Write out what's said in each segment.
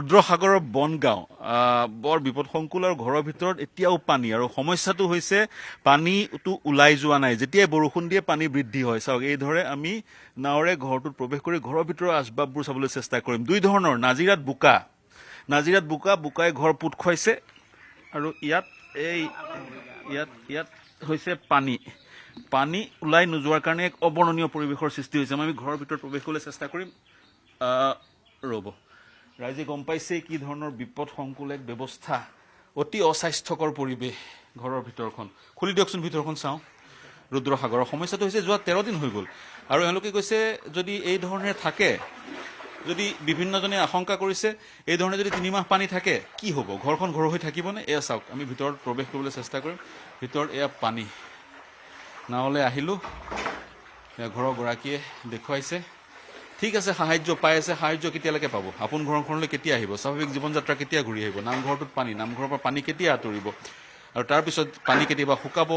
ৰুদ্ৰসাগৰৰ বনগাঁও বৰ বিপদসংকুল আৰু ঘৰৰ ভিতৰত এতিয়াও পানী আৰু সমস্যাটো হৈছে পানীটো ওলাই যোৱা নাই যেতিয়াই বৰষুণ দিয়ে পানী বৃদ্ধি হয় চাওক এইদৰে আমি নাওৰে ঘৰটোত প্ৰৱেশ কৰি ঘৰৰ ভিতৰৰ আচবাববোৰ চাবলৈ চেষ্টা কৰিম দুই ধৰণৰ নাজিৰাত বোকা বোকাই ঘৰ পুত খুৱাইছে আৰু ইয়াত হৈছে পানী ওলাই নোযোৱাৰ কাৰণে এক অবৰ্ণনীয় পৰিৱেশৰ সৃষ্টি হৈছে আমি ঘৰৰ ভিতৰত প্ৰৱেশ কৰিবলৈ চেষ্টা কৰিম ৰ'ব ৰাইজে গম পাইছে কি ধৰণৰ বিপদসংকুল এক ব্যৱস্থা অতি অস্বাস্থ্যকৰ পৰিৱেশ ঘৰৰ ভিতৰখন খুলি দিয়কচোন ভিতৰখন চাওঁ ৰুদ্ৰসাগৰৰ সমস্যাটো হৈছে যোৱা 13 দিন হৈ গ'ল আৰু এওঁলোকে কৈছে যদি এই ধৰণে থাকে যদি বিভিন্নজনে আশংকা কৰিছে এই ধৰণে যদি 3 মাহ পানী থাকে কি হ'ব ঘৰখন ঘৰ হৈ থাকিবনে এয়া চাওক আমি ভিতৰত প্ৰৱেশ কৰিবলৈ চেষ্টা কৰিম ভিতৰত এয়া পানী নাওলৈ আহিলোঁ ঘৰৰ গৰাকীয়ে দেখুৱাইছে ঠিক আছে সাহায্য পাই আছে সাহায্য কেতিয়ালৈকে পাব আপোন ঘৰখনলৈ কেতিয়া আহিব স্বাভাৱিক জীৱন যাত্ৰা কেতিয়া ঘূৰি আহিব নামঘৰটোত পানী নামঘৰৰ পৰা পানী কেতিয়া আঁতৰিব আৰু তাৰপিছত পানী কেতিয়াবা শুকাব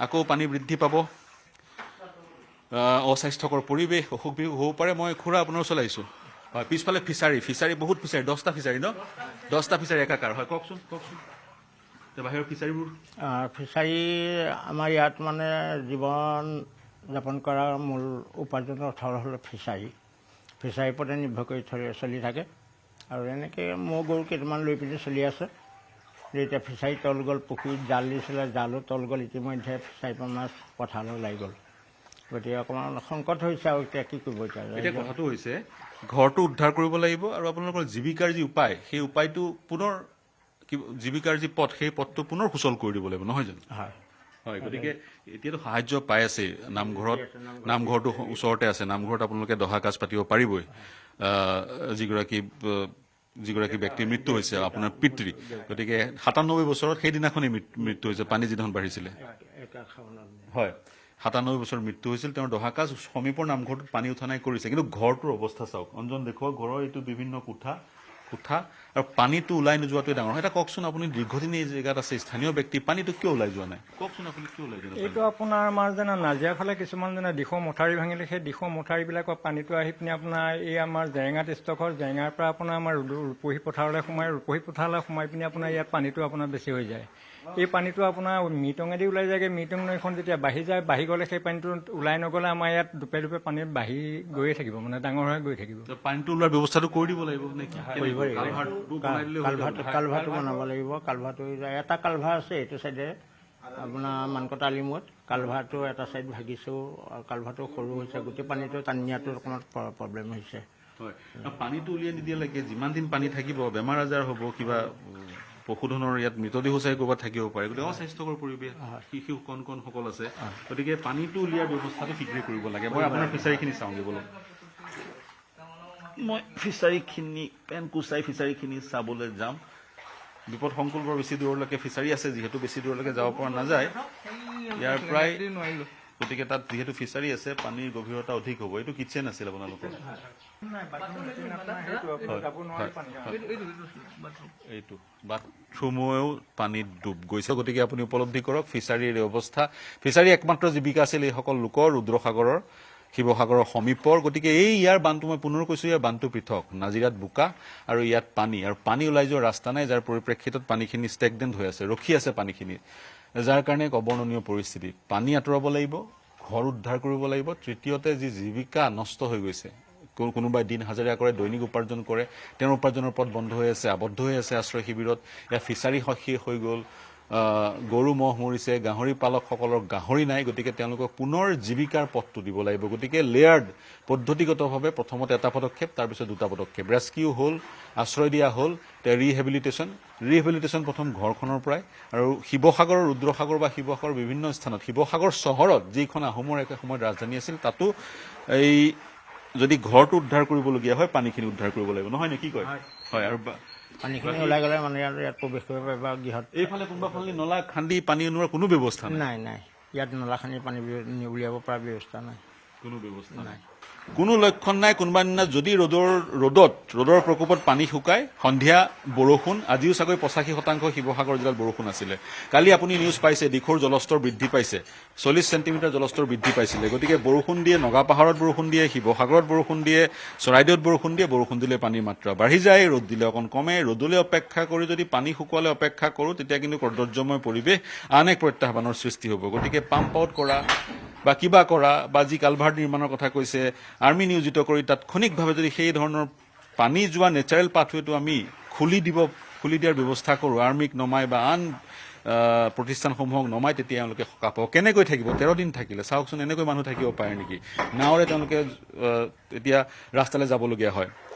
আকৌ পানী বৃদ্ধি পাব অস্বাস্থ্যকৰ পৰিৱেশ অসুখ বিসুখ হ'ব পাৰে মই খুৰা আপোনাৰ ওচৰলৈ আহিছোঁ হয় পিছফালে ফিচাৰী বহুত ফিচাৰী 10টা ফিচাৰী ন 10টা ফিচাৰী একাকাৰ হয় কওকচোন বাহিৰৰ ফিচাৰীবোৰ ফিচাৰী আমাৰ ইয়াত মানে জীৱন যাপন কৰাৰ মূল উপাৰ্জনৰ থল হ'ল ফিচাৰীৰ ওপৰতে নিৰ্ভৰ কৰি চলি থাকে আৰু এনেকৈ মৌ গৰু কেইটামান লৈ পিনি চলি আছে এতিয়া ফিচাৰী তল গ'ল পুখুৰীত জাল দিছিলে জালো তল গ'ল ইতিমধ্যে ফিচাৰীৰ পৰা মাছ পথাৰলৈ ওলাই গ'ল গতিকে অকণমান সংকট হৈছে আৰু এতিয়া কি কৰিব এতিয়া কথাটো হৈছে ঘৰটো উদ্ধাৰ কৰিব লাগিব আৰু আপোনালোকৰ জীৱিকাৰ যি উপায় সেই উপায়টো পুনৰ জীৱিকাৰ যি পথ সেই পথটো পুনৰ সুচল কৰি দিব লাগিব নহয় জানো হয় গতিকে এতিয়াতো সাহায্য পাই আছে নামঘৰটো ওচৰতে আছে নামঘৰত আপোনালোকে দহা কাজ পাতিব পাৰিবই যিগৰাকী ব্যক্তিৰ মৃত্যু হৈছে আপোনাৰ পিতৃ গতিকে 97 বছৰত সেইদিনাখনেই মৃত্যু হৈছে পানী যিদিনাখন বাঢ়িছিলে হয় 97 বছৰ মৃত্যু হৈছিল তেওঁৰ দহা কাজ সমীপৰ নামঘৰটোত পানী উঠা নাই কৰিছে কিন্তু ঘৰটোৰ অৱস্থা চাওক অঞ্জন দেখুৱাওক ঘৰৰ এইটো বিভিন্ন কোঠা আৰু পানীটো ওলাই নোযোৱাটোৱে ডাঙৰ এটা কওকচোন আপুনি দীৰ্ঘদিন এই জেগাত আছে স্থানীয় ব্যক্তি পানীটো কিয় ওলাই যোৱা নাই কওকচোন আপুনি কিয় ওলাই যোৱা নাই এইটো আপোনাৰ আমাৰ যেনে নাজিৰা ফালে কিছুমান যেনে দিশৰ মথাউৰি ভাঙিলে সেই দিশৰ মথাউৰিবিলাকৰ পানীটো আহি পিনি আপোনাৰ এই আমাৰ জেৰেঙাত ষ্টকৰ জেৰেঙাৰ পৰা আপোনাৰ আমাৰ ৰূপহী পথাৰলৈ সোমাই পিনি আপোনাৰ ইয়াত পানীটো আপোনাৰ বেছি হৈ যায় এই পানীটো আপোনাৰ মিটঙেদি ওলাই যায়গৈ মিটং নৈখন যেতিয়া বাঢ়ি গ'লে সেই পানীটো ওলাই নগ'লে আমাৰ ইয়াত দুপে পানী বাঢ়ি গৈয়ে থাকিব মানে ডাঙৰ হৈ গৈ থাকিব পানীটো ওলোৱাৰ ব্যৱস্থাটো কৰি দিব লাগিব কৰিব লাগিব কালভাৰটো বনাব লাগিব কালভাৰটো এটা কালভাৰ আছে এইটো চাইডে আপোনাৰ মানকটা আলিমূৰত কালভাৰটো এটা চাইড ভাগিছোঁ আৰু কালভাৰটো সৰু হৈছে গোটেই পানীটো টানি নিয়াটো অকণমান প্ৰব্লেম হৈছে হয় পানীটো উলিয়াই নিদিয়ালৈকে যিমান দিন পানী থাকিব বেমাৰ আজাৰ হ'ব কিবা পশুধনৰ ইয়াত মৃতদেহ চাই ক'ৰবাত থাকিব পাৰে গতিকে অস্বাস্থ্যকৰ পৰিৱেশ শিশু কণ আছে গতিকে পানীটো উলিওৱাৰ ব্যৱস্থাটো শীঘ্ৰে কৰিব লাগে মই আপোনাৰ ফিচাৰীখিনি চাওঁগৈ বোলো মই ফিচাৰীখিনি পেনকুচাই ফিচাৰীখিনি চাবলৈ যাম বিপদসংকুল বৰ বেছি দূৰলৈকে ফিচাৰী আছে যিহেতু বেছি দূৰলৈকে যাব পৰা নাযায় ইয়াৰ প্ৰায় গতিকে তাত যিহেতু ফিচাৰী আছে পানীৰ গভীৰতা অধিক হ'ব এইটো কিটচেন আছিল আপোনালোকৰ এইটো বাথৰুমেও পানীত ডুব গৈছে গতিকে আপুনি উপলব্ধি কৰক ফিচাৰীৰ অৱস্থা ফিচাৰী একমাত্ৰ জীৱিকা আছিল এইসকল লোকৰ ৰুদ্ৰসাগৰৰ শিৱসাগৰৰ সমীপৰ গতিকে ইয়াৰ বানটো মই পুনৰ কৈছোঁ ইয়াৰ বানটো পৃথক নাজিৰাত বোকা আৰু ইয়াত পানী ওলাই যোৱাৰ ৰাস্তা নাই যাৰ পৰিপ্ৰেক্ষিতত পানীখিনি ষ্টেগনেণ্ট হৈ আছে ৰখি আছে পানীখিনি যাৰ কাৰণে এক অবৰ্ণনীয় পৰিস্থিতি পানী আঁতৰাব লাগিব ঘৰ উদ্ধাৰ কৰিব লাগিব তৃতীয়তে যি জীৱিকা নষ্ট হৈ গৈছে কোনোবাই দিন হাজিৰা কৰে দৈনিক উপাৰ্জন কৰে তেওঁৰ উপাৰ্জনৰ পথ বন্ধ হৈ আছে আবদ্ধ হৈ আছে আশ্ৰয় শিবিৰত ইয়াৰ ফিচাৰী শেষ হৈ গ'ল গৰু ম'হ মৰিছে গাহৰি পালকসকলৰ গাহৰি নাই গতিকে তেওঁলোকক পুনৰ জীৱিকাৰ পথটো দিব লাগিব গতিকে লেয়াৰ্ড পদ্ধতিগতভাৱে প্ৰথমতে এটা পদক্ষেপ তাৰপিছত দুটা পদক্ষেপ ৰেস্কিউ হ'ল আশ্ৰয় দিয়া হ'ল ৰিহেবিলিটেশ্যন প্ৰথম ঘৰখনৰ পৰাই আৰু শিৱসাগৰৰ ৰুদ্ৰসাগৰ বা শিৱসাগৰৰ বিভিন্ন স্থানত শিৱসাগৰ চহৰত যিখন আহোমৰ একে সময়ত ৰাজধানী আছিল তাতো এই যদি ঘৰটো উদ্ধাৰ কৰিবলগীয়া হয় পানীখিনি উদ্ধাৰ কৰিব লাগিব নহয় নে কি কয় হয় আৰু পানীখিনি ওলাই গ'লে মানে ইয়াত প্ৰৱেশ কৰিব পাৰিব গৃহত এইফালে কোনোবা ফালে নলা খান্দি পানী উলিওৱাৰ কোনো ব্যৱস্থা নাই ইয়াত নলা খান্দি পানী উলিয়াব পৰা ব্যৱস্থা নাই কোনো ব্যৱস্থা নাই কোনো লক্ষণ নাই কোনোবা দিনা যদি ৰ'দৰ প্ৰকোপত পানী শুকায় সন্ধিয়া বৰষুণ আজিও চাগৈ 85% শিৱসাগৰ জিলাত বৰষুণ আছিলে কালি আপুনি নিউজ পাইছে দিখৌৰ জলস্তৰ বৃদ্ধি পাইছে 40 চেণ্টিমিটাৰ জলস্তৰ বৃদ্ধি পাইছিলে গতিকে বৰষুণ দিয়ে নগাপাহাৰত বৰষুণ দিয়ে শিৱসাগৰত বৰষুণ দিয়ে চৰাইদেউত বৰষুণ দিলে পানীৰ মাত্ৰা বাঢ়ি যায় ৰ'দ দিলে অকণ কমে ৰ'দলৈ অপেক্ষা কৰি যদি পানী শুকুৱালে অপেক্ষা কৰোঁ তেতিয়া কিন্তু কদৰ্যময় পৰিৱেশ আন এক প্ৰত্যাহ্বানৰ সৃষ্টি হ'ব গতিকে পাম্প আউট কৰা বা কিবা কৰা বা যি কালভাৰ্ট নিৰ্মাণৰ কথা কৈছে আৰ্মি নিয়োজিত কৰি তাৎক্ষণিকভাৱে যদি সেই ধৰণৰ পানী যোৱা নেচাৰেল পাথৱেটো আমি খুলি দিয়াৰ ব্যৱস্থা কৰোঁ আৰ্মিক নমাই বা আন প্ৰতিষ্ঠানসমূহক নমাই তেতিয়া তেওঁলোকে সকাহ পাব কেনেকৈ থাকিব 13 দিন থাকিলে চাওকচোন এনেকৈ মানুহ থাকিব পাৰে নেকি নাৱৰে তেওঁলোকে এতিয়া ৰাস্তালৈ যাবলগীয়া হয়